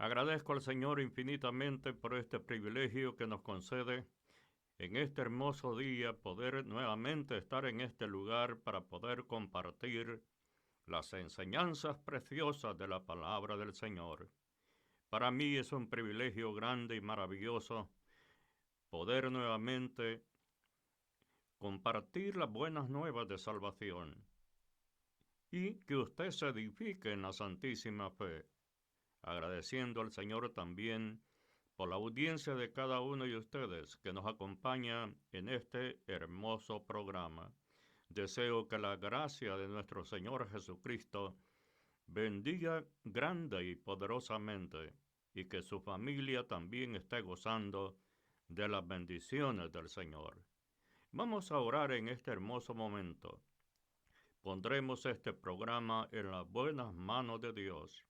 Agradezco al Señor infinitamente por este privilegio que nos concede en este hermoso día poder nuevamente estar en este lugar para poder compartir las enseñanzas preciosas de la palabra del Señor. Para mí es un privilegio grande y maravilloso poder nuevamente compartir las buenas nuevas de salvación y que usted se edifique en la santísima fe, agradeciendo al Señor también por la audiencia de cada uno de ustedes que nos acompaña en este hermoso programa. Deseo que la gracia de nuestro Señor Jesucristo bendiga grande y poderosamente y que su familia también esté gozando de las bendiciones del Señor. Vamos a orar en este hermoso momento. Pondremos este programa en las buenas manos de Dios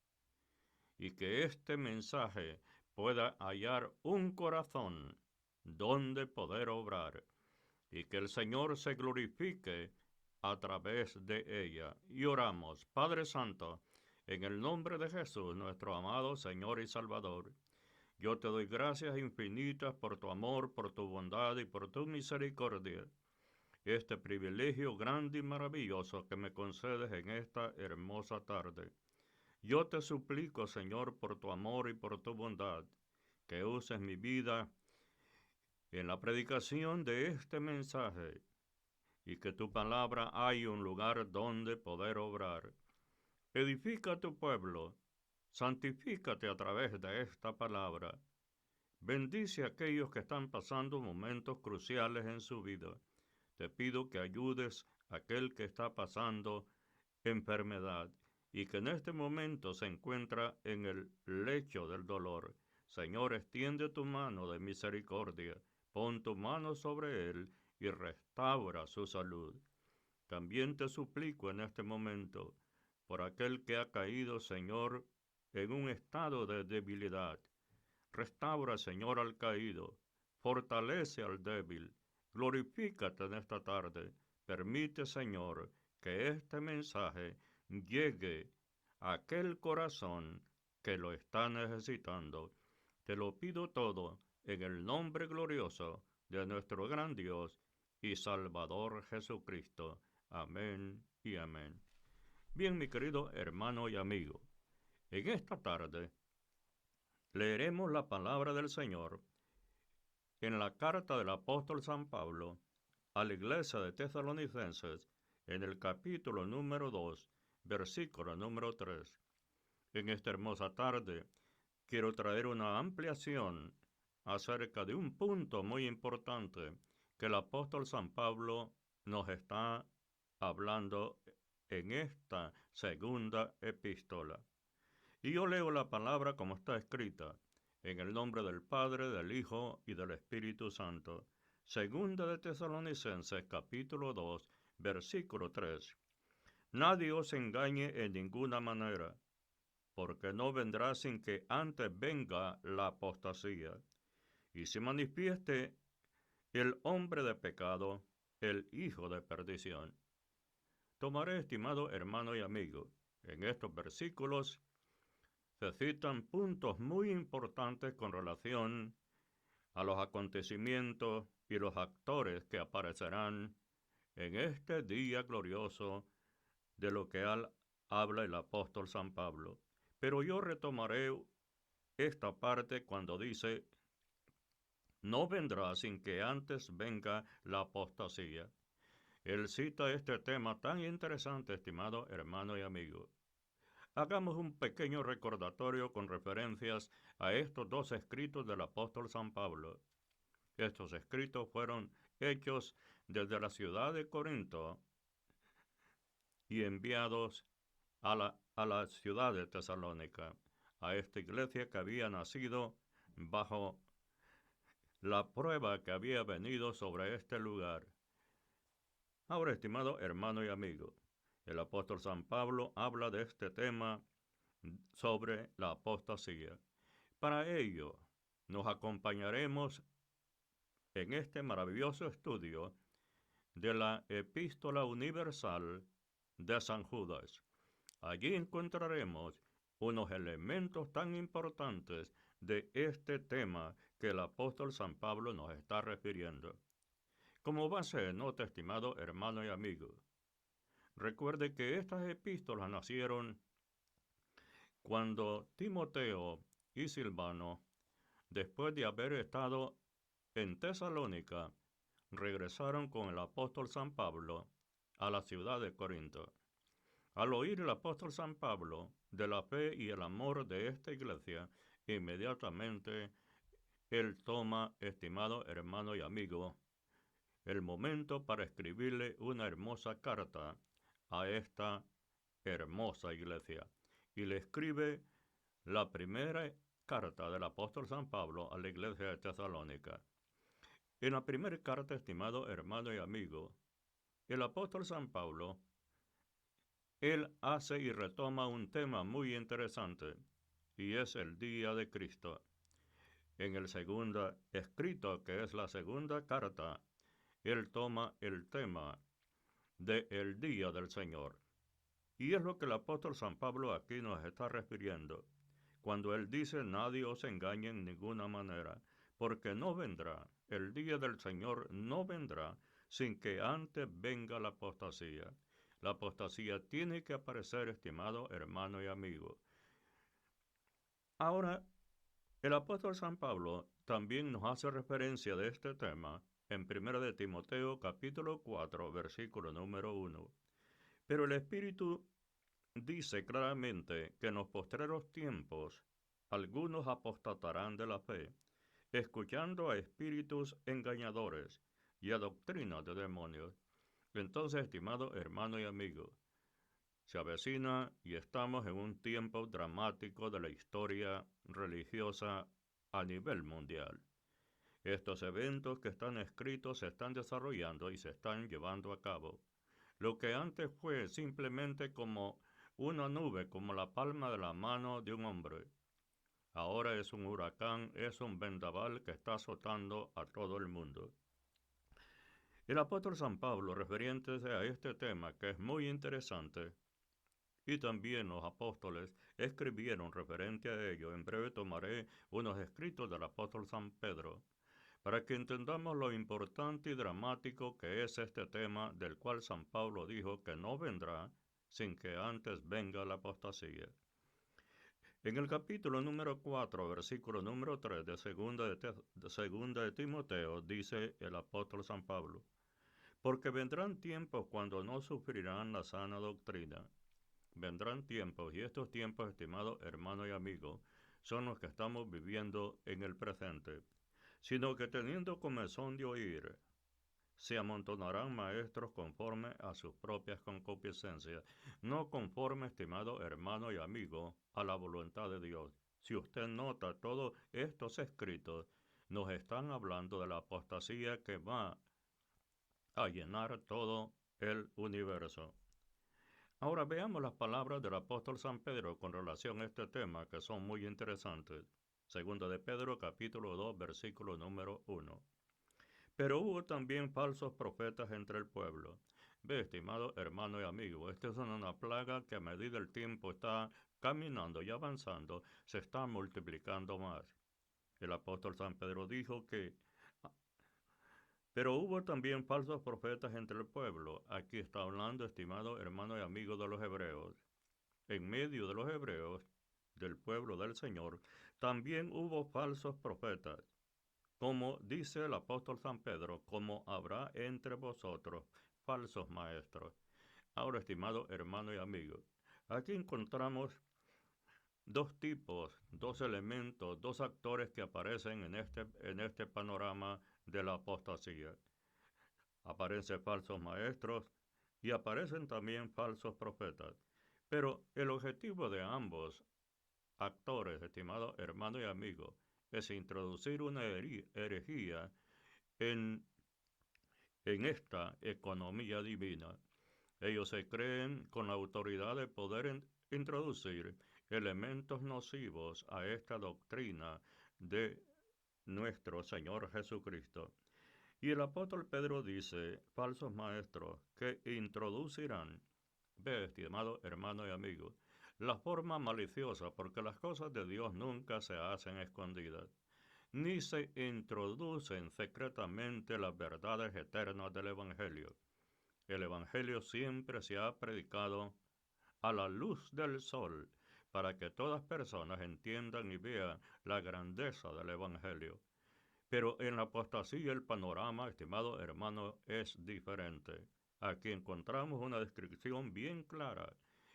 y que este mensaje pueda hallar un corazón donde poder obrar y que el Señor se glorifique a través de ella. Y oramos, Padre Santo, en el nombre de Jesús, nuestro amado Señor y Salvador. Yo te doy gracias infinitas por tu amor, por tu bondad y por tu misericordia. Este privilegio grande y maravilloso que me concedes en esta hermosa tarde. Yo te suplico, Señor, por tu amor y por tu bondad, que uses mi vida en la predicación de este mensaje y que tu palabra haya un lugar donde poder obrar. Edifica tu pueblo, santifícate a través de esta palabra. Bendice a aquellos que están pasando momentos cruciales en su vida. Te pido que ayudes a aquel que está pasando enfermedad y que en este momento se encuentra en el lecho del dolor. Señor, extiende tu mano de misericordia, pon tu mano sobre él y restaura su salud. También te suplico en este momento por aquel que ha caído, Señor, en un estado de debilidad. Restaura, Señor, al caído, fortalece al débil, glorifícate en esta tarde. Permite, Señor, que este mensaje llegue a aquel corazón que lo está necesitando. Te lo pido todo en el nombre glorioso de nuestro gran Dios y Salvador Jesucristo. Amén y amén. Bien, mi querido hermano y amigo, en esta tarde leeremos la palabra del Señor en la carta del apóstol San Pablo a la iglesia de Tesalonicenses, en el capítulo número 2, versículo número 3. En esta hermosa tarde quiero traer una ampliación acerca de un punto muy importante que el apóstol San Pablo nos está hablando en esta segunda epístola. Y yo leo la palabra como está escrita, en el nombre del Padre, del Hijo y del Espíritu Santo. Segunda de Tesalonicenses, capítulo 2, versículo 3. Nadie os engañe en ninguna manera, porque no vendrá sin que antes venga la apostasía, y se manifieste el hombre de pecado, el hijo de perdición. Tomaré, estimado hermano y amigo, en estos versículos se citan puntos muy importantes con relación a los acontecimientos y los actores que aparecerán en este día glorioso de lo que habla el apóstol San Pablo. Pero yo retomaré esta parte cuando dice, no vendrá sin que antes venga la apostasía. Él cita este tema tan interesante, estimado hermano y amigo. Hagamos un pequeño recordatorio con referencias a estos dos escritos del apóstol San Pablo. Estos escritos fueron hechos desde la ciudad de Corinto y enviados a la ciudad de Tesalónica, a esta iglesia que había nacido bajo la prueba que había venido sobre este lugar. Ahora, estimado hermano y amigo, el apóstol San Pablo habla de este tema sobre la apostasía. Para ello, nos acompañaremos en este maravilloso estudio de la Epístola Universal de San Judas. Allí encontraremos unos elementos tan importantes de este tema que el apóstol San Pablo nos está refiriendo. Como base de nota, estimado hermano y amigo, recuerde que estas epístolas nacieron cuando Timoteo y Silvano, después de haber estado en Tesalónica, regresaron con el apóstol San Pablo a la ciudad de Corinto. Al oír el apóstol San Pablo de la fe y el amor de esta iglesia, inmediatamente él toma, estimado hermano y amigo, el momento para escribirle una hermosa carta a esta hermosa iglesia. Y le escribe la primera carta del apóstol San Pablo a la iglesia de Tesalónica. En la primera carta, estimado hermano y amigo, el apóstol San Pablo, él hace y retoma un tema muy interesante, y es el día de Cristo. En el segundo escrito, que es la segunda carta, él toma el tema de el día del Señor. Y es lo que el apóstol San Pablo aquí nos está refiriendo, cuando él dice: nadie os engañe en ninguna manera, porque no vendrá, el día del Señor no vendrá sin que antes venga la apostasía. La apostasía tiene que aparecer, estimado hermano y amigo. Ahora, el apóstol San Pablo también nos hace referencia de este tema en 1 de Timoteo capítulo 4, versículo número 1. Pero el Espíritu dice claramente que en los postreros tiempos algunos apostatarán de la fe, escuchando a espíritus engañadores y a doctrinas de demonios. Entonces, estimado hermano y amigo, se avecina y estamos en un tiempo dramático de la historia religiosa a nivel mundial. Estos eventos que están escritos se están desarrollando y se están llevando a cabo. Lo que antes fue simplemente como una nube, como la palma de la mano de un hombre, ahora es un huracán, es un vendaval que está azotando a todo el mundo. El apóstol San Pablo, refiriéndose a este tema, que es muy interesante, y también los apóstoles escribieron referente a ello. En breve tomaré unos escritos del apóstol San Pedro, para que entendamos lo importante y dramático que es este tema, del cual San Pablo dijo que no vendrá sin que antes venga la apostasía. En el capítulo número 4, versículo número 3 de segunda de Timoteo, dice el apóstol San Pablo: porque vendrán tiempos cuando no sufrirán la sana doctrina. Vendrán tiempos, y estos tiempos, estimados hermanos y amigos, son los que estamos viviendo en el presente, sino que teniendo comezón de oír, se amontonarán maestros conforme a sus propias concupiscencias, no conforme, estimado hermano y amigo, a la voluntad de Dios. Si usted nota, todos estos escritos nos están hablando de la apostasía que va a llenar todo el universo. Ahora veamos las palabras del apóstol San Pedro con relación a este tema, que son muy interesantes. Segunda de Pedro, capítulo 2, versículo número 1. Pero hubo también falsos profetas entre el pueblo. Ve, estimado hermano y amigo, esta es una plaga que a medida el tiempo está caminando y avanzando, se está multiplicando más. El apóstol San Pedro dijo que pero hubo también falsos profetas entre el pueblo. Aquí está hablando, estimado hermano y amigo de los hebreos. En medio de los hebreos, del pueblo del Señor, también hubo falsos profetas. Como dice el apóstol San Pedro, como habrá entre vosotros falsos maestros. Ahora, estimado hermano y amigo, aquí encontramos dos tipos, dos elementos, dos actores que aparecen en este panorama de la apostasía. Aparecen falsos maestros y aparecen también falsos profetas. Pero el objetivo de ambos actores, estimado hermano y amigo, es introducir una herejía en, en esta economía divina. Ellos se creen con la autoridad de poder introducir elementos nocivos a esta doctrina de nuestro Señor Jesucristo. Y el apóstol Pedro dice: falsos maestros que introducirán, ve, estimado hermano y amigo, la forma maliciosa, porque las cosas de Dios nunca se hacen escondidas, ni se introducen secretamente las verdades eternas del Evangelio. El Evangelio siempre se ha predicado a la luz del sol, para que todas personas entiendan y vean la grandeza del Evangelio. Pero en la apostasía el panorama, estimado hermano, es diferente. Aquí encontramos una descripción bien clara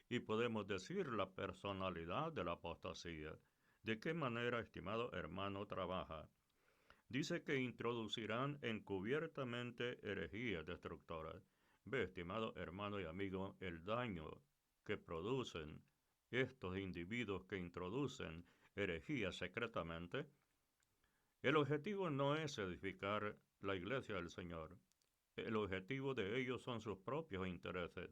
y podemos decir la personalidad de la apostasía. ¿De qué manera, estimado hermano, trabaja? Dice que introducirán encubiertamente herejías destructoras. Ve, estimado hermano y amigo, el daño que producen estos individuos que introducen herejías secretamente. El objetivo no es edificar la iglesia del Señor. El objetivo de ellos son sus propios intereses,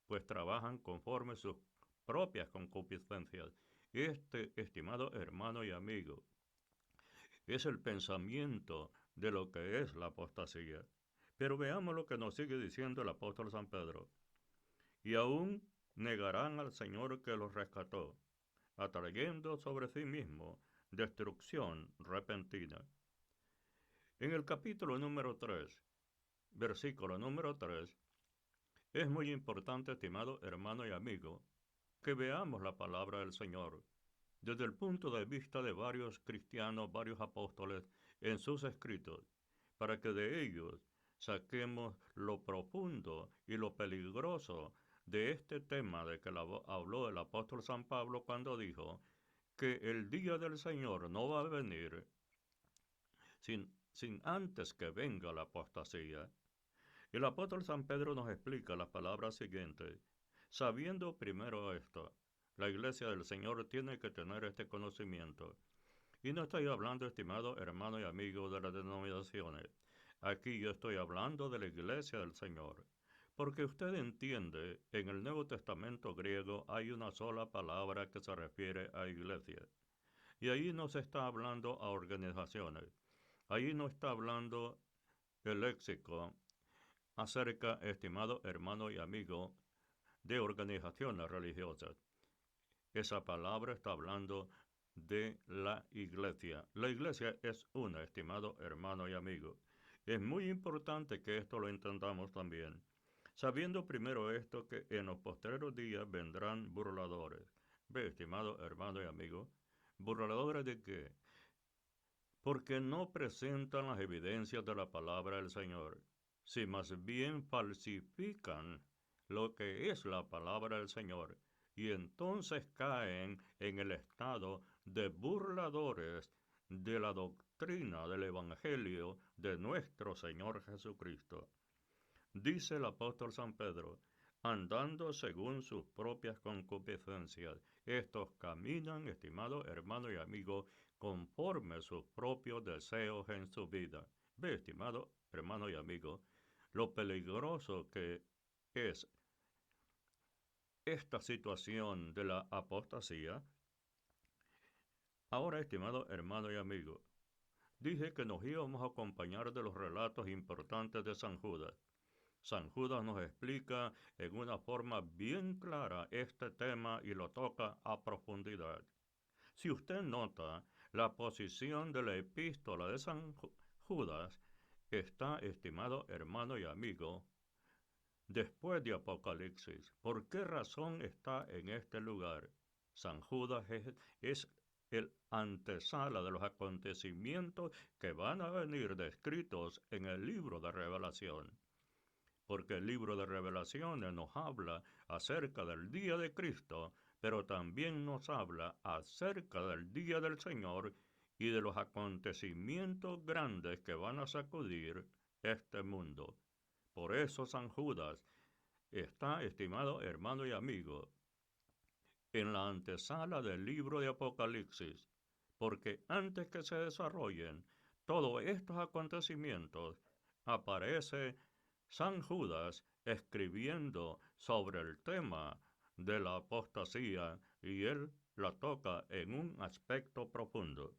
pues trabajan conforme sus propias concupiscencias. Este, estimado hermano y amigo, es el pensamiento de lo que es la apostasía. Pero veamos lo que nos sigue diciendo el apóstol San Pedro. Y aún negarán al Señor que los rescató, atrayendo sobre sí mismo destrucción repentina. En el capítulo número 3, versículo número 3, es muy importante, estimado hermano y amigo, que veamos la palabra del Señor desde el punto de vista de varios cristianos, varios apóstoles en sus escritos, para que de ellos saquemos lo profundo y lo peligroso de este tema de que habló el apóstol San Pablo cuando dijo que el día del Señor no va a venir sin antes que venga la apostasía. El apóstol San Pedro nos explica las palabras siguientes. Sabiendo primero esto, la iglesia del Señor tiene que tener este conocimiento. Y no estoy hablando, estimado hermano y amigo de las denominaciones. Aquí yo estoy hablando de la iglesia del Señor. Porque usted entiende, en el Nuevo Testamento griego hay una sola palabra que se refiere a iglesia. Y ahí no se está hablando a organizaciones. Ahí no está hablando el léxico acerca, estimado hermano y amigo, de organizaciones religiosas. Esa palabra está hablando de la iglesia. La iglesia es una, estimado hermano y amigo. Es muy importante que esto lo entendamos también, sabiendo primero esto que en los postreros días vendrán burladores. Ve, estimado hermano y amigo, ¿burladores de qué? Porque no presentan las evidencias de la palabra del Señor, si más bien falsifican lo que es la palabra del Señor, y entonces caen en el estado de burladores de la doctrina del Evangelio de nuestro Señor Jesucristo. Dice el apóstol San Pedro, andando según sus propias concupiscencias. Estos caminan, estimado hermano y amigo, conforme sus propios deseos en su vida. Ve, estimado hermano y amigo, lo peligroso que es esta situación de la apostasía. Ahora, estimado hermano y amigo, dije que nos íbamos a acompañar de los relatos importantes de San Judas. San Judas nos explica en una forma bien clara este tema y lo toca a profundidad. Si usted nota, la posición de la epístola de San Judas está, estimado hermano y amigo, después de Apocalipsis. ¿Por qué razón está en este lugar? San Judas es el antesala de los acontecimientos que van a venir descritos en el libro de Revelación. Porque el libro de Revelaciones nos habla acerca del día de Cristo, pero también nos habla acerca del día del Señor y de los acontecimientos grandes que van a sacudir este mundo. Por eso San Judas está, estimado hermano y amigo, en la antesala del libro de Apocalipsis, porque antes que se desarrollen todos estos acontecimientos, aparece San Judas escribiendo sobre el tema de la apostasía y él la toca en un aspecto profundo.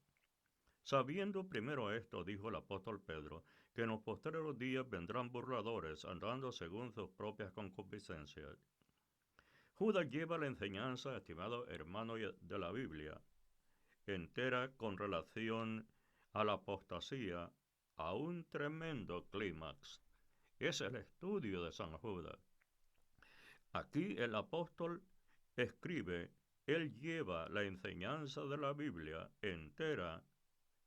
Sabiendo primero esto, dijo el apóstol Pedro, que en los postreros días vendrán burladores andando según sus propias concupiscencias. Judas lleva la enseñanza, estimado hermano de la Biblia, entera con relación a la apostasía a un tremendo clímax. Es el estudio de San Judas. Aquí el apóstol escribe, él lleva la enseñanza de la Biblia entera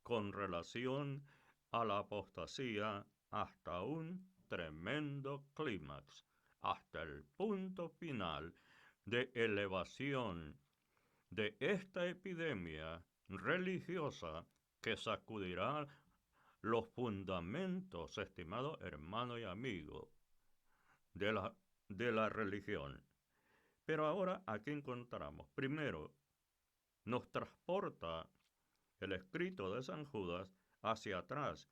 con relación a la apostasía hasta un tremendo clímax, hasta el punto final de elevación de esta epidemia religiosa que sacudirá los fundamentos, estimado hermano y amigo, de la religión. Pero ahora aquí encontramos, primero, nos transporta el escrito de San Judas hacia atrás,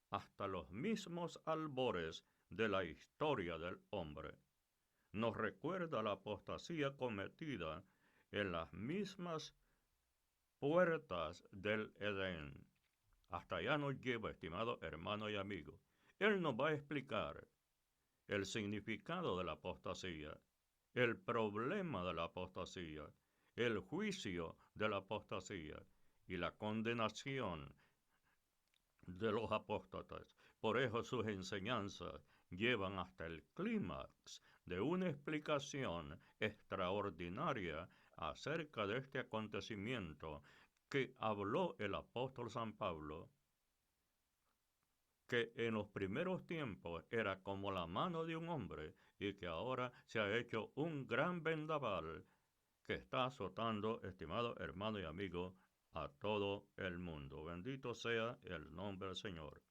hasta los mismos albores de la historia del hombre. Nos recuerda la apostasía cometida en las mismas puertas del Edén. Hasta allá nos lleva, estimado hermano y amigo. Él nos va a explicar el significado de la apostasía, el problema de la apostasía, el juicio de la apostasía y la condenación de los apóstatas. Por eso sus enseñanzas llevan hasta el clímax de una explicación extraordinaria acerca de este acontecimiento que habló el apóstol San Pablo, que en los primeros tiempos era como la mano de un hombre y que ahora se ha hecho un gran vendaval que está azotando, estimado hermano y amigo, a todo el mundo. Bendito sea el nombre del Señor.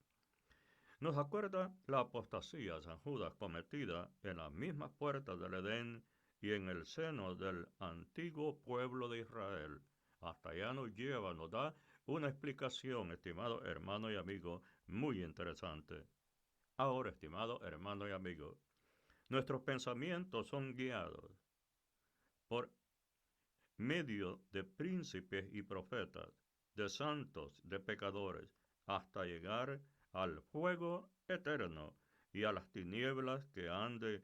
Nos acuerda la apostasía San Judas cometida en las mismas puertas del Edén y en el seno del antiguo pueblo de Israel. Hasta allá nos lleva, nos da una explicación, estimado hermano y amigo, muy interesante. Ahora, estimado hermano y amigo, nuestros pensamientos son guiados por medio de príncipes y profetas, de santos, de pecadores, hasta llegar al fuego eterno y a las tinieblas que han de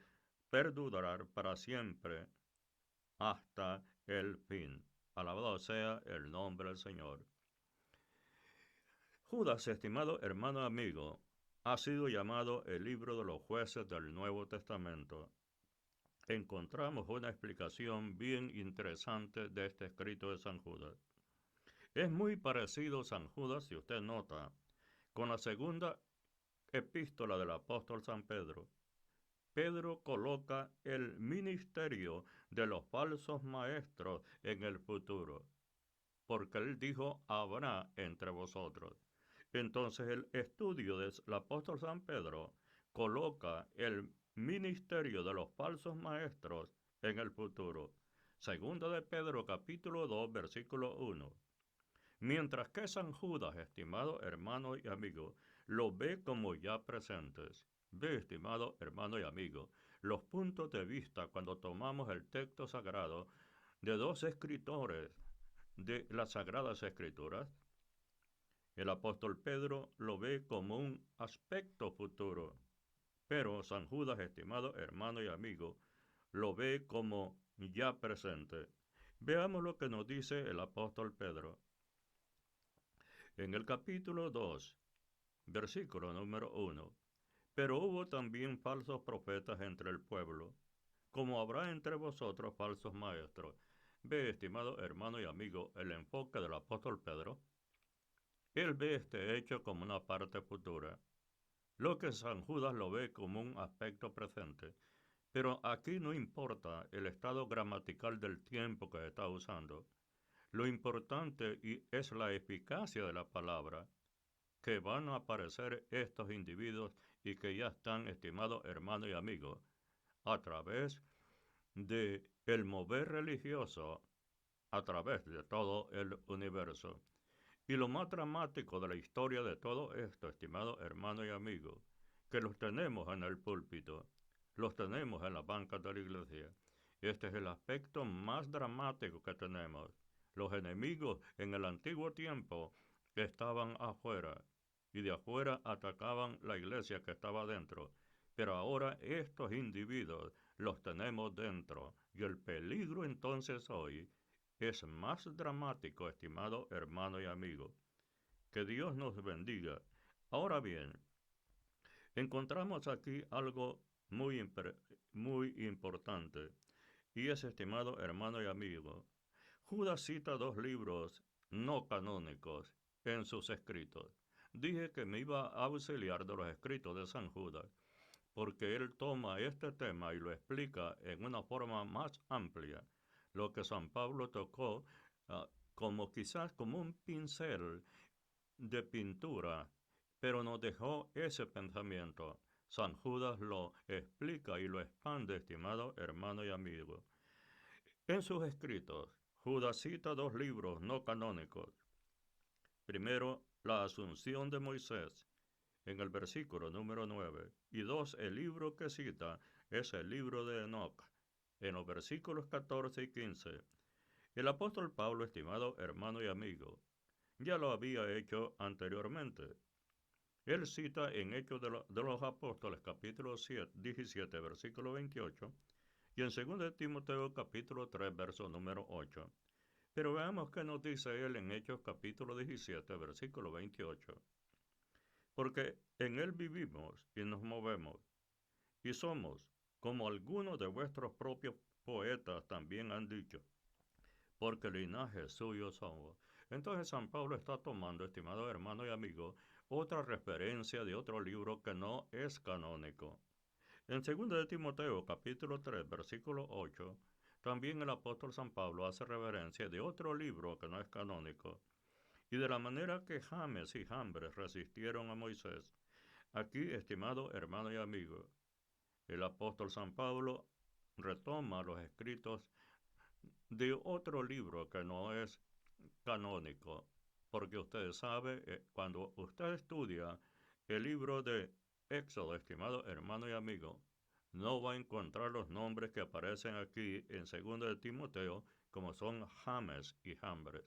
perdurar para siempre hasta el fin. Alabado sea el nombre del Señor. Judas, estimado hermano amigo, ha sido llamado el libro de los jueces del Nuevo Testamento. Encontramos una explicación bien interesante de este escrito de San Judas. Es muy parecido San Judas, si usted nota, con la segunda epístola del apóstol San Pedro. Pedro coloca el ministerio de los falsos maestros en el futuro, porque él dijo, habrá entre vosotros. Entonces el estudio del apóstol San Pedro coloca el ministerio de los falsos maestros en el futuro. Segunda de Pedro capítulo 2 versículo 1. Mientras que San Judas, estimado hermano y amigo, lo ve como ya presentes. Ve, estimado hermano y amigo, los puntos de vista cuando tomamos el texto sagrado de dos escritores de las Sagradas Escrituras. El apóstol Pedro lo ve como un aspecto futuro, pero San Judas, estimado hermano y amigo, lo ve como ya presente. Veamos lo que nos dice el apóstol Pedro. En el capítulo 2, versículo número 1. Pero hubo también falsos profetas entre el pueblo, como habrá entre vosotros falsos maestros. Ve, estimado hermano y amigo, el enfoque del apóstol Pedro. Él ve este hecho como una parte futura, lo que San Judas lo ve como un aspecto presente. Pero aquí no importa el estado gramatical del tiempo que está usando. Lo importante es la eficacia de la palabra, que van a aparecer estos individuos y que ya están, estimados hermanos y amigos, a través de el mover religioso, a través de todo el universo. Y lo más dramático de la historia de todo esto, estimados hermanos y amigos, que los tenemos en el púlpito, los tenemos en las bancas de la iglesia. Este es el aspecto más dramático que tenemos. Los enemigos en el antiguo tiempo estaban afuera y de afuera atacaban la iglesia que estaba dentro. Pero ahora estos individuos los tenemos dentro y el peligro entonces hoy es más dramático, estimado hermano y amigo. Que Dios nos bendiga. Ahora bien, encontramos aquí algo muy importante y es, estimado hermano y amigo, Judas cita dos libros no canónicos en sus escritos. Dije que me iba a auxiliar de los escritos de San Judas, porque él toma este tema y lo explica en una forma más amplia, lo que San Pablo tocó como quizás como un pincel de pintura, pero nos dejó ese pensamiento. San Judas lo explica y lo expande, estimado hermano y amigo. En sus escritos, Judas cita dos libros no canónicos. Primero, la Asunción de Moisés, en el versículo número 9. Y dos, el libro que cita es el libro de Enoch, en los versículos 14 y 15. El apóstol Pablo, estimado hermano y amigo, ya lo había hecho anteriormente. Él cita en Hechos de los Apóstoles, capítulo 17, versículo 28, y en 2 Timoteo, capítulo 3, verso número 8. Pero veamos qué nos dice él en Hechos, capítulo 17, versículo 28. Porque en él vivimos y nos movemos, y somos, como algunos de vuestros propios poetas también han dicho, porque linaje suyo somos. Entonces San Pablo está tomando, estimado hermano y amigo, otra referencia de otro libro que no es canónico. En 2 de Timoteo, capítulo 3, versículo 8, también el apóstol San Pablo hace referencia de otro libro que no es canónico, y de la manera que James y Jambres resistieron a Moisés. Aquí, estimado hermano y amigo, el apóstol San Pablo retoma los escritos de otro libro que no es canónico, porque usted sabe, cuando usted estudia el libro de Éxodo, estimado hermano y amigo, no va a encontrar los nombres que aparecen aquí en 2 de Timoteo, como son James y Jambres.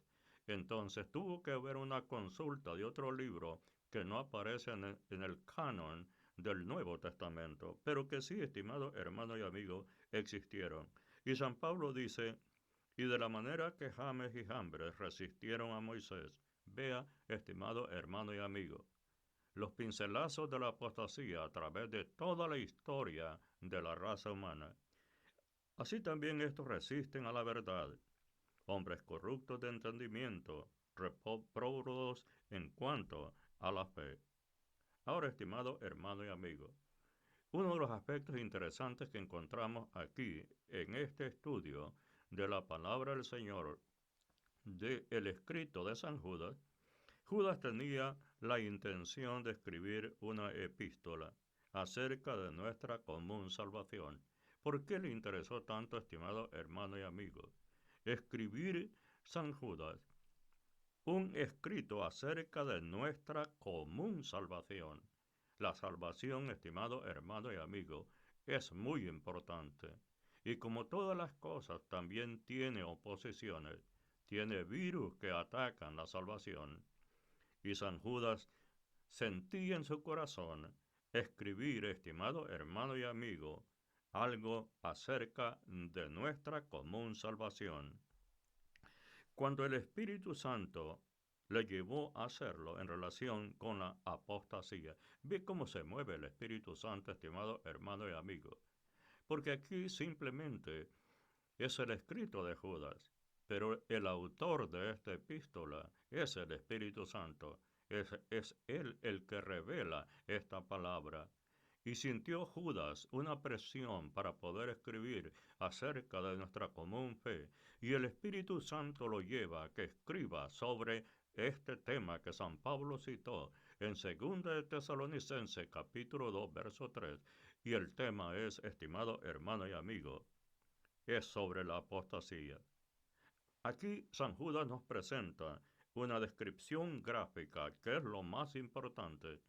Entonces tuvo que haber una consulta de otro libro que no aparece en el canon del Nuevo Testamento, pero que sí, estimado hermano y amigo, existieron. Y San Pablo dice, y de la manera que James y Jambres resistieron a Moisés. Vea, estimado hermano y amigo, los pincelazos de la apostasía a través de toda la historia de la raza humana. Así también estos resisten a la verdad, hombres corruptos de entendimiento, repróbados en cuanto a la fe. Ahora, estimado hermano y amigo, uno de los aspectos interesantes que encontramos aquí en este estudio de la palabra del Señor del escrito de San Judas, Judas tenía la intención de escribir una epístola acerca de nuestra común salvación. ¿Por qué le interesó tanto, estimado hermano y amigo, escribir San Judas un escrito acerca de nuestra común salvación? La salvación, estimado hermano y amigo, es muy importante. Y como todas las cosas, también tiene oposiciones, tiene virus que atacan la salvación. Y San Judas sentía en su corazón escribir, estimado hermano y amigo, algo acerca de nuestra común salvación. Cuando el Espíritu Santo le llevó a hacerlo en relación con la apostasía, ve cómo se mueve el Espíritu Santo, estimado hermano y amigo. Porque aquí simplemente es el escrito de Judas, pero el autor de esta epístola es el Espíritu Santo. Es él el que revela esta palabra. Y sintió Judas una presión para poder escribir acerca de nuestra común fe, y el Espíritu Santo lo lleva a que escriba sobre este tema que San Pablo citó en 2 de Tesalonicenses capítulo 2 verso 3, y el tema es, estimado hermano y amigo, es sobre la apostasía. Aquí San Judas nos presenta una descripción gráfica, que es lo más importante.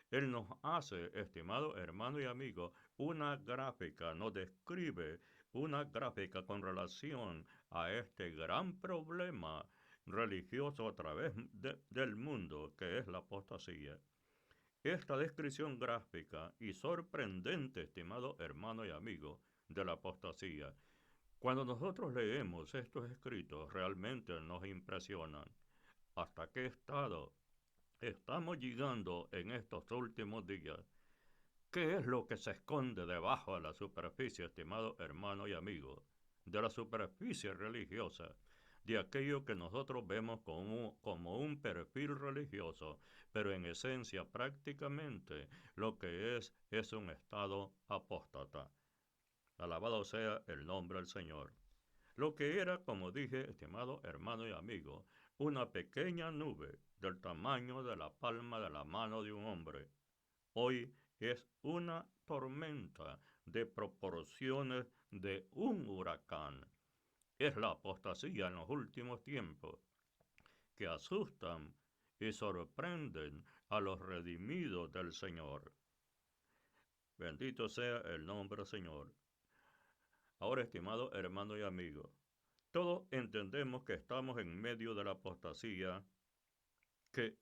Él nos hace, estimado hermano y amigo, una gráfica, nos describe una gráfica con relación a este gran problema religioso a través del mundo, que es la apostasía. esta descripción gráfica y sorprendente, estimado hermano y amigo, de la apostasía. Cuando nosotros leemos estos escritos, realmente nos impresionan. ¿Hasta qué estado estamos llegando en estos últimos días? ¿Qué es lo que se esconde debajo de la superficie, estimado hermano y amigo? De la superficie religiosa, de aquello que nosotros vemos como un perfil religioso, pero en esencia prácticamente lo que es un estado apóstata. Alabado sea el nombre del Señor. Lo que era, como dije, estimado hermano y amigo, una pequeña nube del tamaño de la palma de la mano de un hombre, hoy es una tormenta de proporciones de un huracán. Es la apostasía en los últimos tiempos que asustan y sorprenden a los redimidos del Señor. Bendito sea el nombre del Señor. Ahora, estimado hermano y amigo, todos entendemos que estamos en medio de la apostasía, que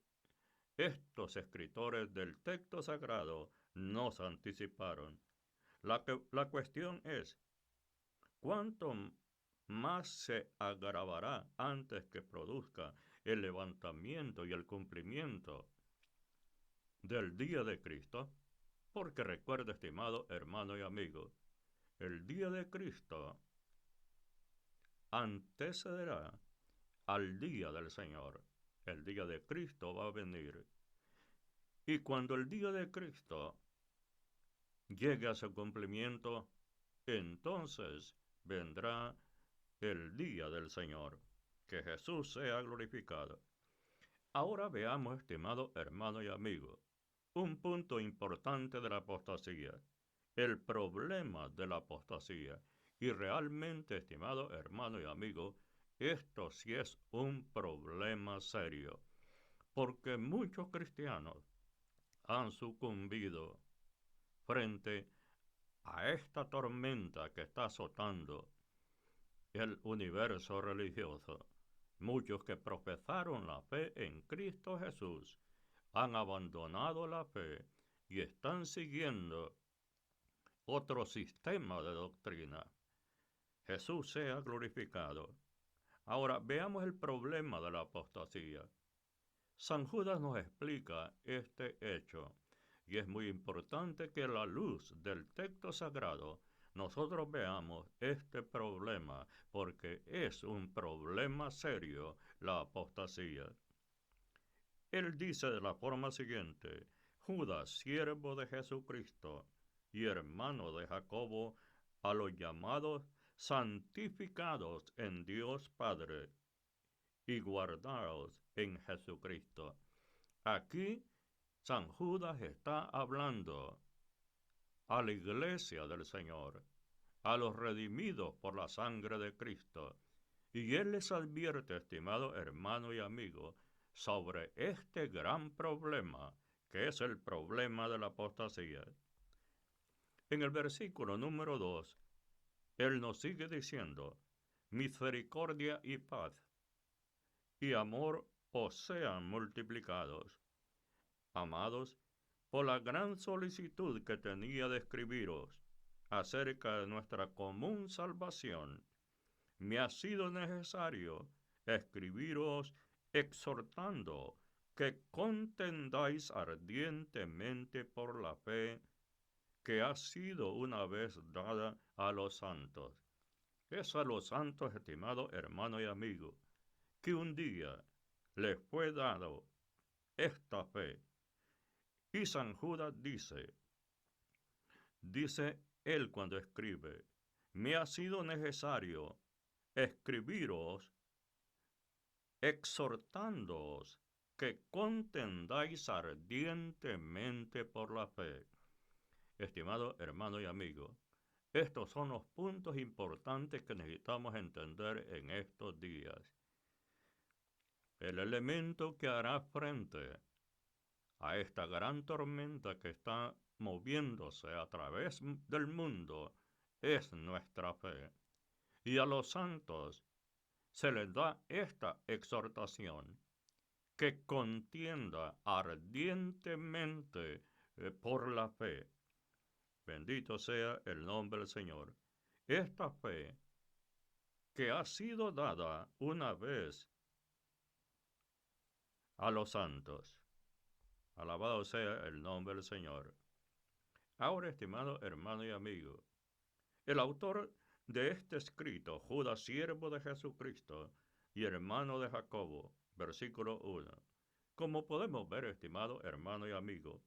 estos escritores del texto sagrado nos anticiparon. La cuestión es, ¿cuánto más se agravará antes que produzca el levantamiento y el cumplimiento del día de Cristo? Porque recuerda, estimado hermano y amigo, el día de Cristo antecederá al día del Señor. El día de Cristo va a venir. Y cuando el día de Cristo llegue a su cumplimiento, entonces vendrá el día del Señor. Que Jesús sea glorificado. Ahora veamos, estimado hermano y amigo, un punto importante de la apostasía, el problema de la apostasía. Y realmente, estimado hermano y amigo, esto sí es un problema serio, porque muchos cristianos han sucumbido frente a esta tormenta que está azotando el universo religioso. Muchos que profesaron la fe en Cristo Jesús han abandonado la fe y están siguiendo otro sistema de doctrina. Jesús sea glorificado. Ahora veamos el problema de la apostasía. San Judas nos explica este hecho, y es muy importante que a la luz del texto sagrado nosotros veamos este problema, porque es un problema serio la apostasía. Él dice de la forma siguiente: Judas, siervo de Jesucristo y hermano de Jacobo, a los llamados santificados en Dios Padre y guardados en Jesucristo. Aquí San Judas está hablando a la iglesia del Señor, a los redimidos por la sangre de Cristo. Y él les advierte, estimado hermano y amigo, sobre este gran problema, que es el problema de la apostasía. En el versículo número 2, él nos sigue diciendo: misericordia y paz y amor os sean multiplicados. Amados, por la gran solicitud que tenía de escribiros acerca de nuestra común salvación, me ha sido necesario escribiros exhortando que contendáis ardientemente por la fe que ha sido una vez dada a los santos. Es a los santos, estimado hermano y amigo, que un día les fue dado esta fe. Y San Judas dice él cuando escribe: me ha sido necesario escribiros exhortándoos que contendáis ardientemente por la fe. Estimado hermano y amigo, estos son los puntos importantes que necesitamos entender en estos días. El elemento que hará frente a esta gran tormenta que está moviéndose a través del mundo es nuestra fe. Y a los santos se les da esta exhortación: que contienda ardientemente por la fe. Bendito sea el nombre del Señor. Esta fe que ha sido dada una vez a los santos. Alabado sea el nombre del Señor. Ahora, estimado hermano y amigo, el autor de este escrito, Judas, siervo de Jesucristo y hermano de Jacobo, versículo 1. Como podemos ver, estimado hermano y amigo,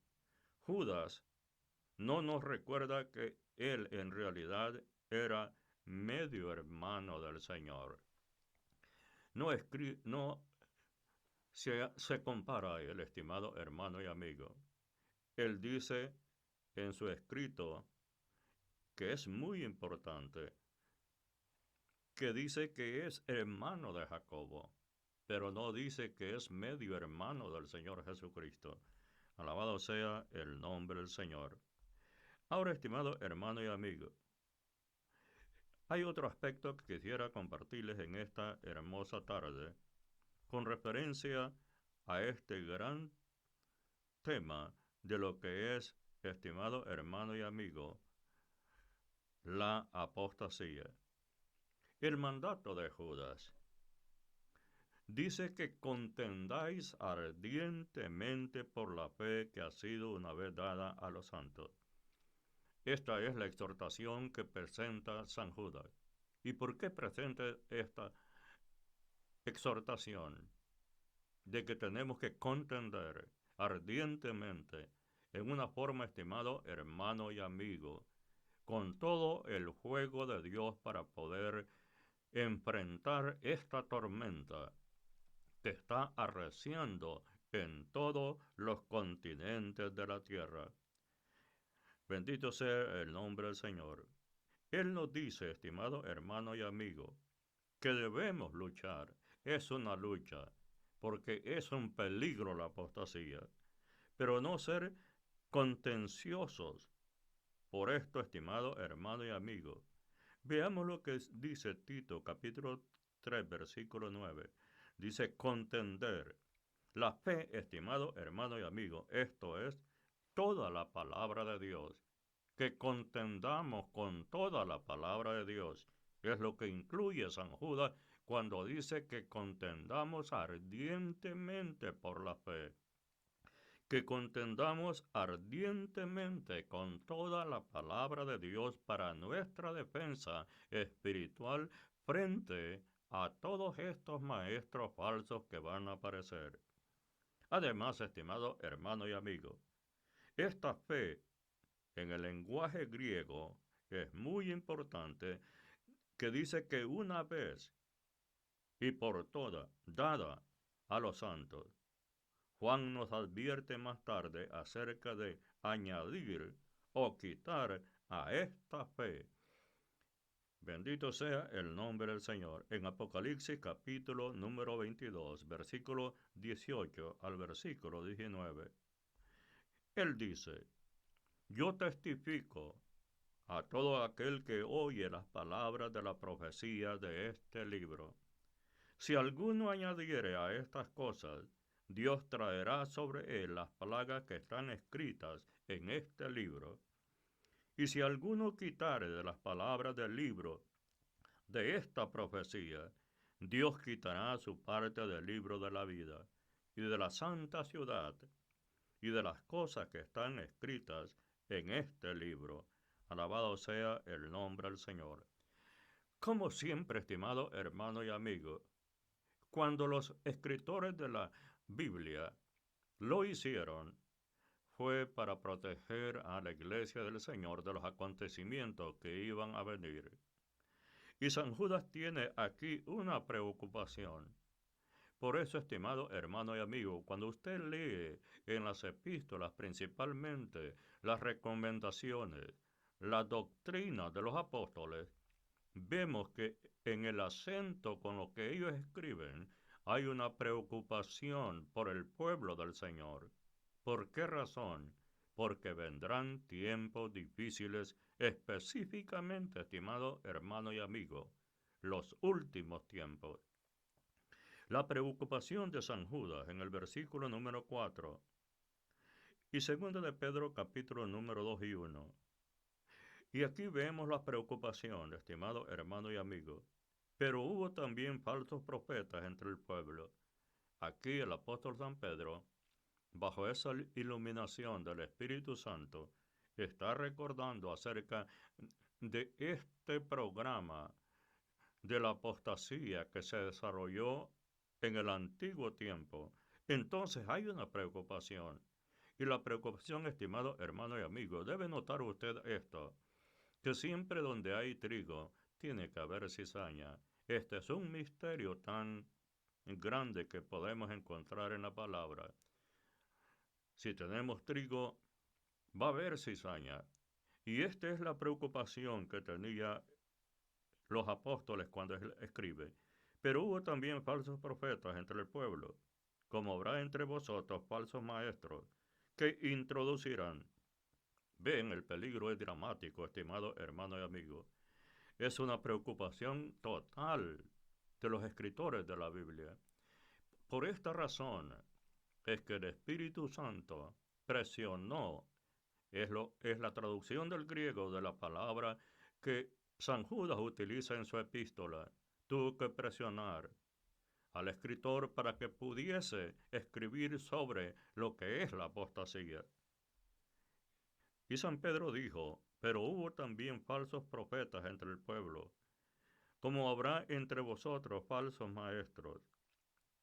Judas no nos recuerda que él en realidad era medio hermano del Señor. No se compara a él, estimado hermano y amigo. Él dice en su escrito, que es muy importante, que dice que es hermano de Jacobo, pero no dice que es medio hermano del Señor Jesucristo. Alabado sea el nombre del Señor. Ahora, estimado hermano y amigo, hay otro aspecto que quisiera compartirles en esta hermosa tarde con referencia a este gran tema de lo que es, estimado hermano y amigo, la apostasía. El mandato de Judas dice que contendáis ardientemente por la fe que ha sido una vez dada a los santos. Esta es la exhortación que presenta San Judas. ¿Y por qué presenta esta exhortación? De que tenemos que contender ardientemente en una forma, estimado hermano y amigo, con todo el fuego de Dios para poder enfrentar esta tormenta que está arreciando en todos los continentes de la tierra. Bendito sea el nombre del Señor. Él nos dice, estimado hermano y amigo, que debemos luchar. Es una lucha, porque es un peligro la apostasía, pero no ser contenciosos. Por esto, estimado hermano y amigo, veamos lo que dice Tito capítulo 3, versículo 9. Dice contender. La fe, estimado hermano y amigo, esto es toda la palabra de Dios. Que contendamos con toda la palabra de Dios. Es lo que incluye San Judas cuando dice que contendamos ardientemente por la fe. Que contendamos ardientemente con toda la palabra de Dios para nuestra defensa espiritual frente a todos estos maestros falsos que van a aparecer. Además, estimado hermano y amigo, esta fe en el lenguaje griego es muy importante, que dice que una vez y por todas dada a los santos. Juan nos advierte más tarde acerca de añadir o quitar a esta fe. Bendito sea el nombre del Señor. En Apocalipsis capítulo número 22, versículo 18 al versículo 19. Él dice, yo testifico a todo aquel que oye las palabras de la profecía de este libro. Si alguno añadiere a estas cosas, Dios traerá sobre él las plagas que están escritas en este libro. Y si alguno quitare de las palabras del libro de esta profecía, Dios quitará su parte del libro de la vida y de la santa ciudad y de las cosas que están escritas en este libro. Alabado sea el nombre del Señor. Como siempre, estimado hermano y amigo, cuando los escritores de la Biblia lo hicieron, fue para proteger a la iglesia del Señor de los acontecimientos que iban a venir. Y San Judas tiene aquí una preocupación. Por eso, estimado hermano y amigo, cuando usted lee en las epístolas principalmente las recomendaciones, la doctrina de los apóstoles, vemos que en el acento con lo que ellos escriben hay una preocupación por el pueblo del Señor. ¿Por qué razón? Porque vendrán tiempos difíciles, específicamente, estimado hermano y amigo, los últimos tiempos. La preocupación de San Judas en el versículo número 4 y segundo de Pedro capítulo número 2 y 1. Y aquí vemos la preocupación, estimado hermano y amigo. Pero hubo también falsos profetas entre el pueblo. Aquí el apóstol San Pedro, bajo esa iluminación del Espíritu Santo, está recordando acerca de este programa de la apostasía que se desarrolló en el antiguo tiempo. Entonces hay una preocupación. Y la preocupación, estimado hermano y amigo, debe notar usted esto, que siempre donde hay trigo, tiene que haber cizaña. Este es un misterio tan grande que podemos encontrar en la palabra. Si tenemos trigo, va a haber cizaña. Y esta es la preocupación que tenía los apóstoles cuando él escribe. Pero hubo también falsos profetas entre el pueblo, como habrá entre vosotros falsos maestros, que introducirán. Ven, el peligro es dramático, estimado hermano y amigo. Es una preocupación total de los escritores de la Biblia. Por esta razón es que el Espíritu Santo presionó, es la traducción del griego de la palabra que San Judas utiliza en su epístola. Tuvo que presionar al escritor para que pudiese escribir sobre lo que es la apostasía. Y San Pedro dijo, pero hubo también falsos profetas entre el pueblo, como habrá entre vosotros falsos maestros,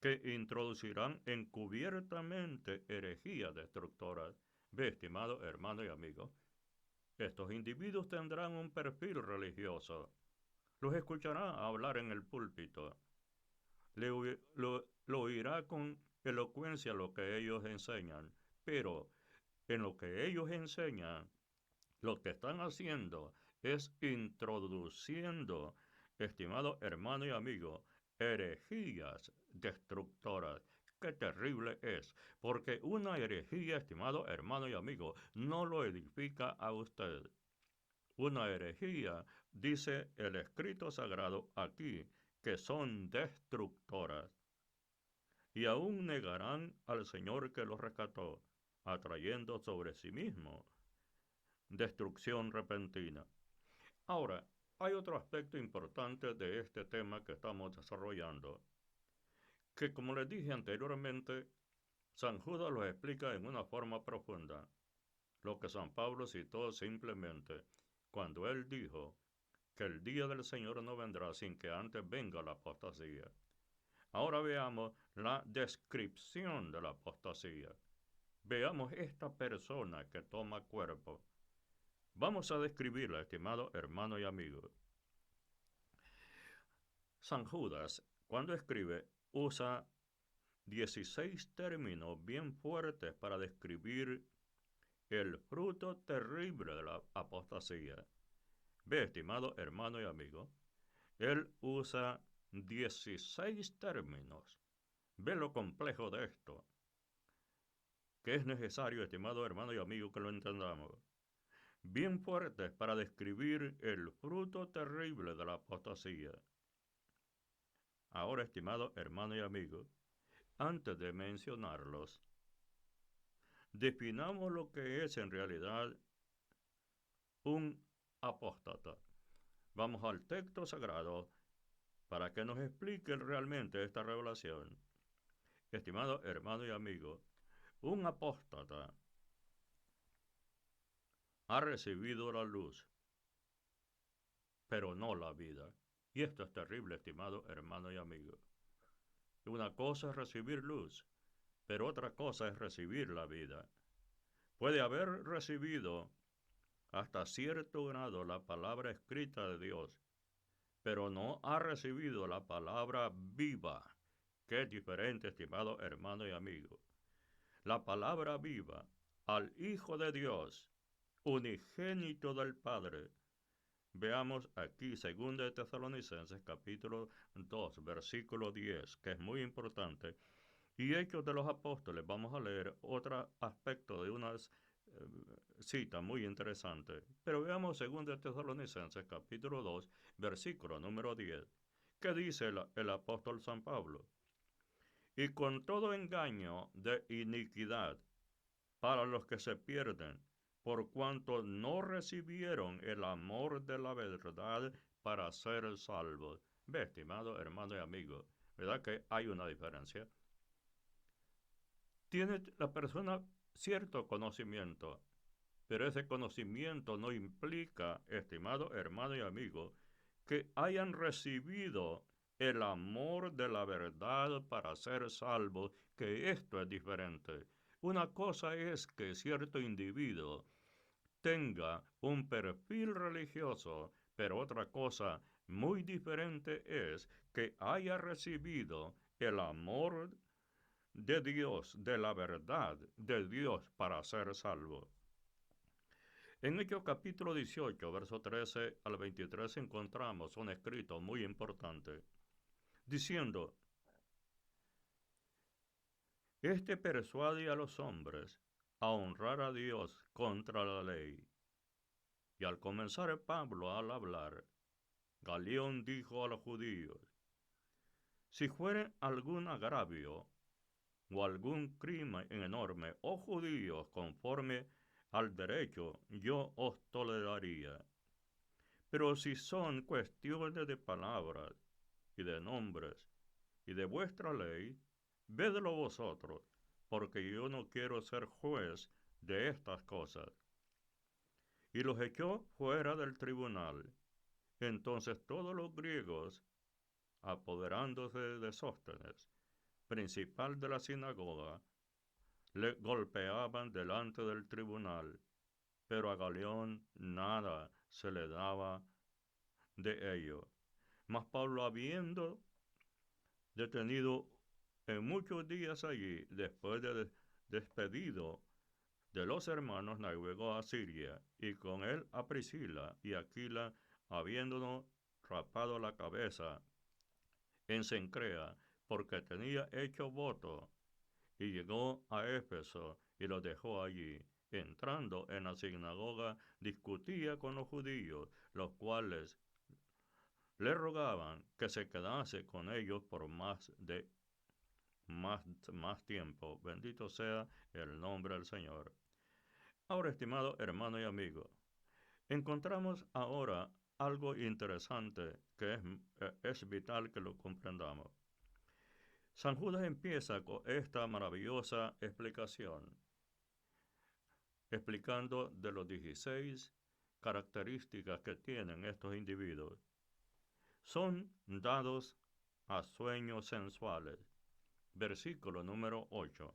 que introducirán encubiertamente herejías destructoras. Ve, estimado hermano y amigo, estos individuos tendrán un perfil religioso. Los escuchará hablar en el púlpito. Lo oirá con elocuencia lo que ellos enseñan, pero en lo que ellos enseñan, lo que están haciendo es introduciendo, estimado hermano y amigo, herejías destructoras. Qué terrible es, porque una herejía, estimado hermano y amigo, no lo edifica a usted. Una herejía, dice el escrito sagrado aquí, que son destructoras. Y aún negarán al Señor que los rescató, atrayendo sobre sí mismo destrucción repentina. Ahora, hay otro aspecto importante de este tema que estamos desarrollando, que como les dije anteriormente, San Judas lo explica en una forma profunda, lo que San Pablo citó simplemente cuando él dijo que el día del Señor no vendrá sin que antes venga la apostasía. Ahora veamos la descripción de la apostasía. Veamos esta persona que toma cuerpo. Vamos a describirla, estimado hermano y amigo. San Judas, cuando escribe, usa 16 términos bien fuertes para describir el fruto terrible de la apostasía. Ve, estimado hermano y amigo, él usa 16 términos. Ve lo complejo de esto, que es necesario, estimado hermano y amigo, que lo entendamos. Bien fuertes para describir el fruto terrible de la apostasía. Ahora, estimado hermano y amigo, antes de mencionarlos, definamos lo que es en realidad un apóstata. Vamos al texto sagrado para que nos explique realmente esta revelación. Estimado hermano y amigo, un apóstata ha recibido la luz, pero no la vida. Y esto es terrible, estimado hermano y amigo. Una cosa es recibir luz, pero otra cosa es recibir la vida. Puede haber recibido hasta cierto grado la palabra escrita de Dios, pero no ha recibido la palabra viva, que es diferente, estimado hermano y amigo. La palabra viva al Hijo de Dios, unigénito del Padre. Veamos aquí 2 de Tesalonicenses capítulo 2, versículo 10, que es muy importante. Y Hechos de los Apóstoles, vamos a leer otro aspecto de unas cita muy interesante. Pero veamos 2 de Tesalonicenses capítulo 2, versículo número 10. ¿Qué dice el apóstol San Pablo? y con todo engaño de iniquidad para los que se pierden, por cuanto no recibieron el amor de la verdad para ser salvos. Ve, estimado hermano y amigo, ¿verdad que hay una diferencia? Tiene la persona cierto conocimiento, pero ese conocimiento no implica, estimado hermano y amigo, que hayan recibido el amor de la verdad para ser salvos, que esto es diferente. Una cosa es que cierto individuo tenga un perfil religioso, pero otra cosa muy diferente es que haya recibido el amor de Dios, de la verdad de Dios para ser salvo. En Hechos capítulo 18, verso 13 al 23 encontramos un escrito muy importante, diciendo, este persuade a los hombres a honrar a Dios contra la ley. Y al comenzar Pablo al hablar, Galión dijo a los judíos, si fuere algún agravio o algún crimen enorme, oh judíos, conforme al derecho, yo os toleraría. Pero si son cuestiones de palabras y de nombres y de vuestra ley, vedlo vosotros, porque yo no quiero ser juez de estas cosas. Y los echó fuera del tribunal. Entonces todos los griegos, apoderándose de Sóstenes, principal de la sinagoga, le golpeaban delante del tribunal, pero a Galión nada se le daba de ello. Mas Pablo, habiendo detenido en muchos días allí, después de despedido de los hermanos, navegó a Siria, y con él a Priscila y Aquila, habiéndonos rapado la cabeza en Cencrea, porque tenía hecho voto, y llegó a Éfeso y lo dejó allí. Entrando en la sinagoga, discutía con los judíos, los cuales le rogaban que se quedase con ellos por más tiempo. Bendito sea el nombre del Señor. Ahora, estimado hermano y amigo, encontramos ahora algo interesante que es vital que lo comprendamos. San Judas empieza con esta maravillosa explicación, explicando de los 16 características que tienen estos individuos. Son dados a sueños sensuales. Versículo número 8.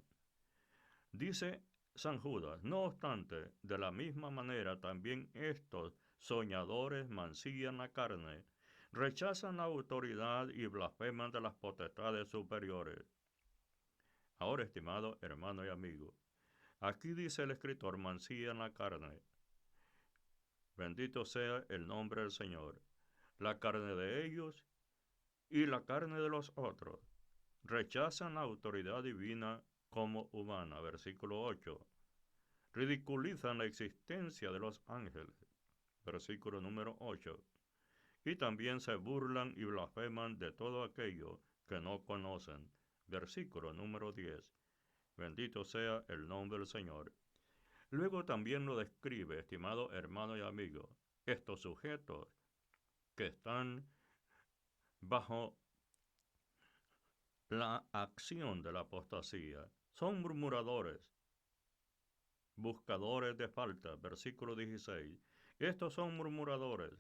Dice San Judas, no obstante, de la misma manera también estos soñadores mancillan la carne, rechazan la autoridad y blasfeman de las potestades superiores. Ahora, estimado hermano y amigo, aquí dice el escritor, mancillan la carne. Bendito sea el nombre del Señor. La carne de ellos y la carne de los otros. Rechazan la autoridad divina como humana. Versículo 8. Ridiculizan la existencia de los ángeles. Versículo número 8. Y también se burlan y blasfeman de todo aquello que no conocen. Versículo número 10. Bendito sea el nombre del Señor. Luego también lo describe, estimado hermano y amigo, estos sujetos que están bajo la acción de la apostasía. Son murmuradores, buscadores de falta, versículo 16. Estos son murmuradores,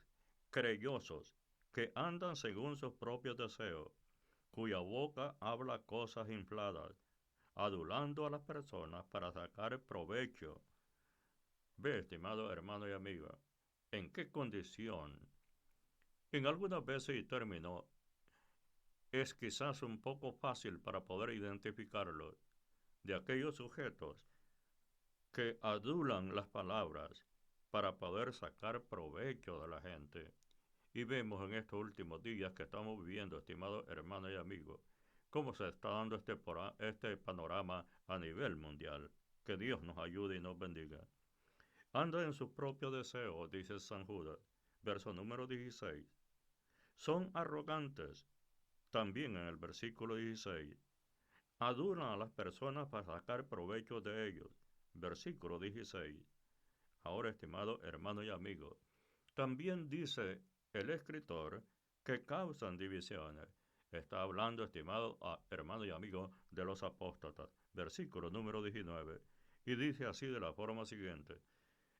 creyosos, que andan según sus propios deseos, cuya boca habla cosas infladas, adulando a las personas para sacar provecho. Ve, estimado hermano y amiga, en qué condición, en algunas veces y términos, es quizás un poco fácil para poder identificarlo, de aquellos sujetos que adulan las palabras para poder sacar provecho de la gente. Y vemos en estos últimos días que estamos viviendo, estimados hermanos y amigos, cómo se está dando este panorama a nivel mundial. Que Dios nos ayude y nos bendiga. Anda en sus propios deseos, dice San Judas, verso número 16. Son arrogantes, también en el versículo 16. adulan a las personas para sacar provecho de ellos. Versículo 16. Ahora, estimado hermano y amigo, también dice el escritor que causan divisiones. Está hablando, estimado hermano y amigo, de los apóstatas. Versículo número 19. Y dice así de la forma siguiente.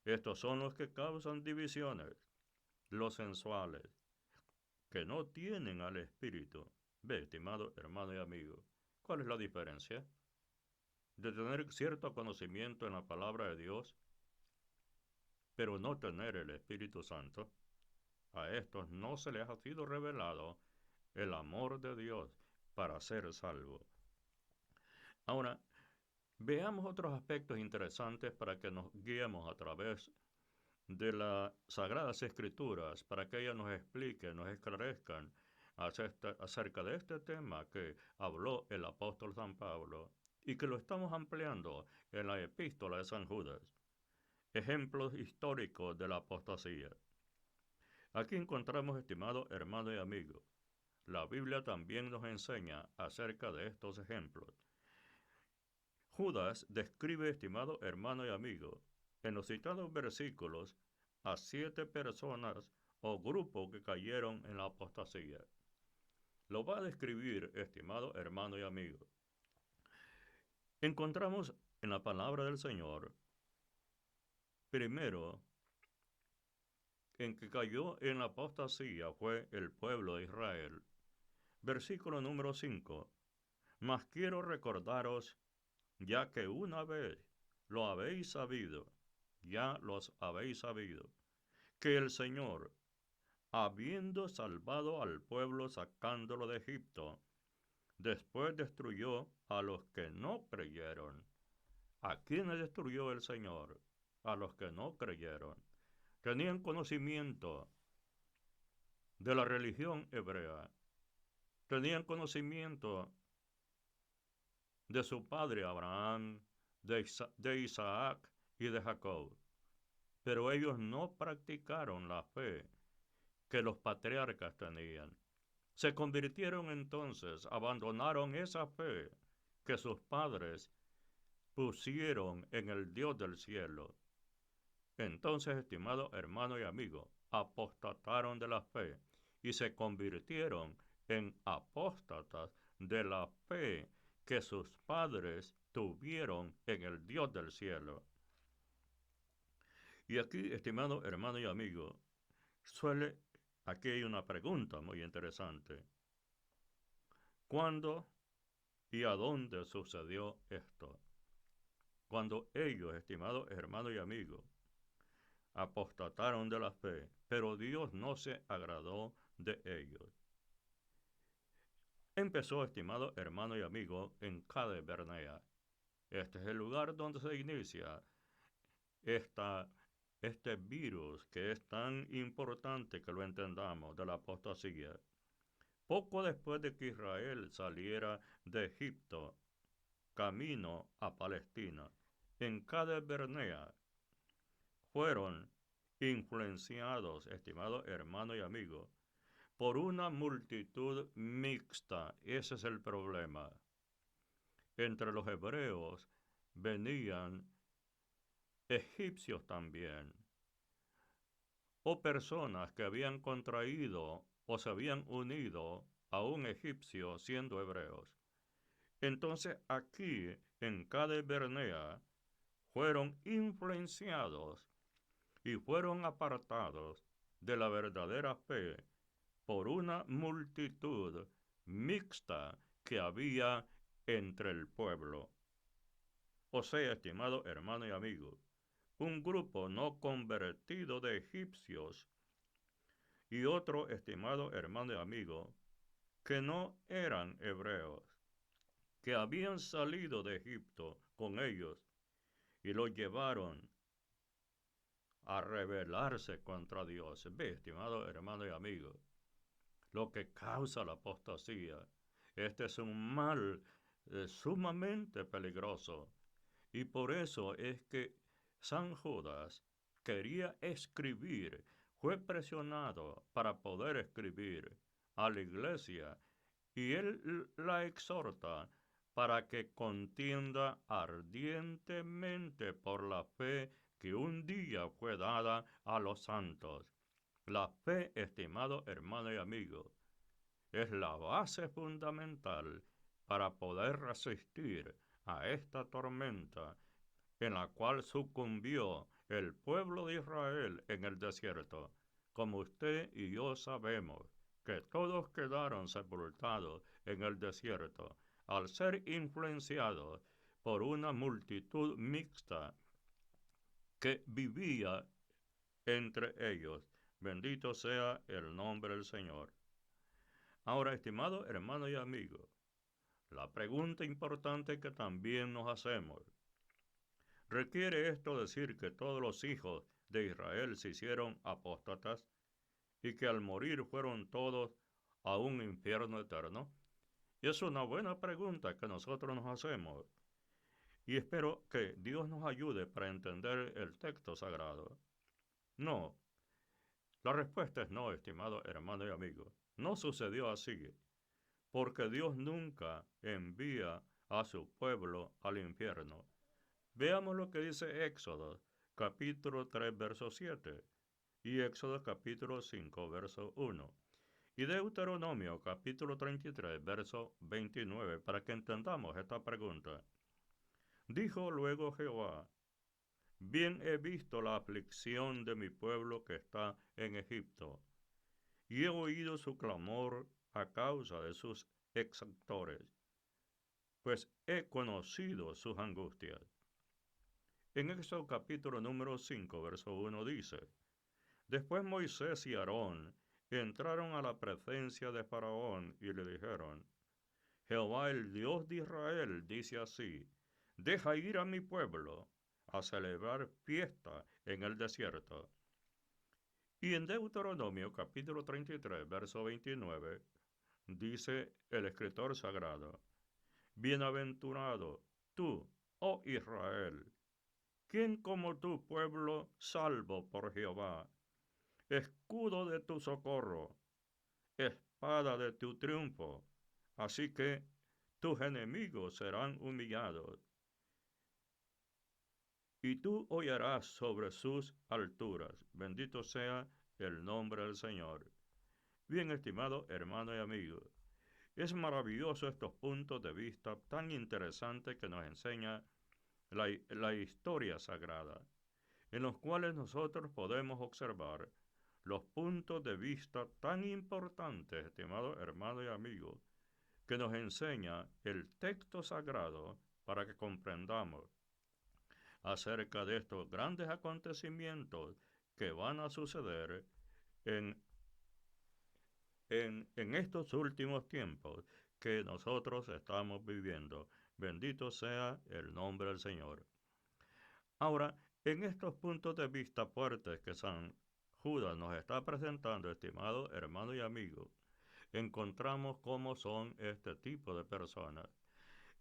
Estos son los que causan divisiones, los sensuales, que no tienen al Espíritu. Ve, estimado hermano y amigo, ¿cuál es la diferencia? De tener cierto conocimiento en la palabra de Dios, pero no tener el Espíritu Santo. A estos no se les ha sido revelado el amor de Dios para ser salvo. Ahora, veamos otros aspectos interesantes para que nos guiemos a través de las Sagradas Escrituras, para que ellas nos expliquen, nos esclarezcan acerca de este tema que habló el apóstol San Pablo y que lo estamos ampliando en la epístola de San Judas. Ejemplos históricos de la apostasía. Aquí encontramos, estimado hermano y amigo, la Biblia también nos enseña acerca de estos ejemplos. Judas describe, estimado hermano y amigo, en los citados versículos, a 7 personas o grupos que cayeron en la apostasía. Lo va a describir, estimado hermano y amigo. Encontramos en la palabra del Señor, primero, en que cayó en la apostasía fue el pueblo de Israel. Versículo número 5. Mas quiero recordaros, ya que una vez lo habéis sabido, ya los habéis sabido, que el Señor, habiendo salvado al pueblo sacándolo de Egipto, después destruyó a los que no creyeron. ¿A quiénes destruyó el Señor? A los que no creyeron. Tenían conocimiento de la religión hebrea. Tenían conocimiento de su padre Abraham, de Isaac y de Jacob. Pero ellos no practicaron la fe que los patriarcas tenían. Se convirtieron entonces, abandonaron esa fe que sus padres pusieron en el Dios del cielo. Entonces, estimado hermano y amigo, apostataron de la fe y se convirtieron en apóstatas de la fe que sus padres tuvieron en el Dios del cielo. Y aquí, estimado hermano y amigo, aquí hay una pregunta muy interesante. ¿Cuándo y a dónde sucedió esto? Cuando ellos, estimados hermanos y amigos, apostataron de la fe, pero Dios no se agradó de ellos. Empezó, estimado hermano y amigo, en Cades Barnea. Este es el lugar donde se inicia este virus que es tan importante que lo entendamos de la apostasía. Poco después de que Israel saliera de Egipto, camino a Palestina, en Cades Barnea, fueron influenciados, estimado hermano y amigo, por una multitud mixta. Ese es el problema. Entre los hebreos venían egipcios también, o personas que habían contraído o se habían unido a un egipcio siendo hebreos. Entonces aquí, en Cades Barnea, fueron influenciados y fueron apartados de la verdadera fe por una multitud mixta que había entre el pueblo. O sea, estimado hermano y amigo, un grupo no convertido de egipcios y otro, estimado hermano y amigo, que no eran hebreos, que habían salido de Egipto con ellos y los llevaron a rebelarse contra Dios. Ve, estimado hermano y amigo, lo que causa la apostasía. Este es un mal sumamente peligroso. Y por eso es que San Judas quería escribir, fue presionado para poder escribir a la iglesia y él la exhorta para que contienda ardientemente por la fe que un día fue dada a los santos. La fe, estimado hermano y amigo, es la base fundamental para poder resistir a esta tormenta en la cual sucumbió el pueblo de Israel en el desierto. Como usted y yo sabemos que todos quedaron sepultados en el desierto al ser influenciados por una multitud mixta que vivía entre ellos. Bendito sea el nombre del Señor. Ahora, estimado hermano y amigo, la pregunta importante que también nos hacemos: ¿requiere esto decir que todos los hijos de Israel se hicieron apóstatas y que al morir fueron todos a un infierno eterno? Y es una buena pregunta que nosotros nos hacemos, y espero que Dios nos ayude para entender el texto sagrado. No, la respuesta es no, estimado hermano y amigo. No sucedió así, porque Dios nunca envía a su pueblo al infierno. Veamos lo que dice Éxodo, capítulo 3, verso 7, y Éxodo, capítulo 5, verso 1, y Deuteronomio, capítulo 33, verso 29, para que entendamos esta pregunta. Dijo luego Jehová: bien he visto la aflicción de mi pueblo que está en Egipto, y he oído su clamor a causa de sus exactores, pues he conocido sus angustias. En Éxodo capítulo número 5, verso 1 dice: después Moisés y Aarón entraron a la presencia de Faraón y le dijeron: Jehová el Dios de Israel dice así: deja ir a mi pueblo a celebrar fiesta en el desierto. Y en Deuteronomio capítulo 33, verso 29, dice el escritor sagrado: bienaventurado tú, oh Israel, ¿quién como tu pueblo salvo por Jehová, escudo de tu socorro, espada de tu triunfo? Así que tus enemigos serán humillados, y tú hollarás sobre sus alturas. Bendito sea el nombre del Señor. Bien, estimado hermano y amigo, es maravilloso estos puntos de vista tan interesantes que nos enseña la historia sagrada, en los cuales nosotros podemos observar los puntos de vista tan importantes, estimado hermano y amigo, que nos enseña el texto sagrado para que comprendamos acerca de estos grandes acontecimientos que van a suceder en, en estos últimos tiempos que nosotros estamos viviendo. Bendito sea el nombre del Señor. Ahora, en estos puntos de vista fuertes que San Judas nos está presentando, estimado hermano y amigo, encontramos cómo son este tipo de personas.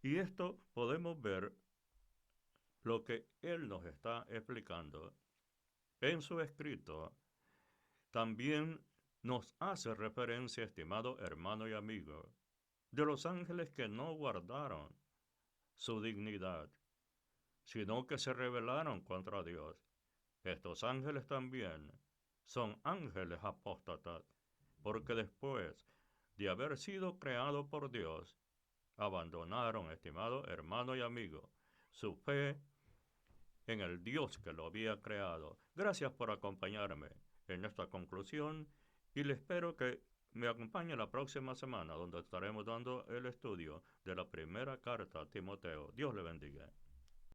Y esto podemos ver lo que él nos está explicando en su escrito. También nos hace referencia, estimado hermano y amigo, de los ángeles que no guardaron su dignidad, sino que se rebelaron contra Dios. Estos ángeles también son ángeles apóstatas, porque después de haber sido creados por Dios, abandonaron, estimado hermano y amigo, su fe en el Dios que lo había creado. Gracias por acompañarme en esta conclusión y le espero que me acompañe la próxima semana, donde estaremos dando el estudio de la primera carta a Timoteo. Dios le bendiga.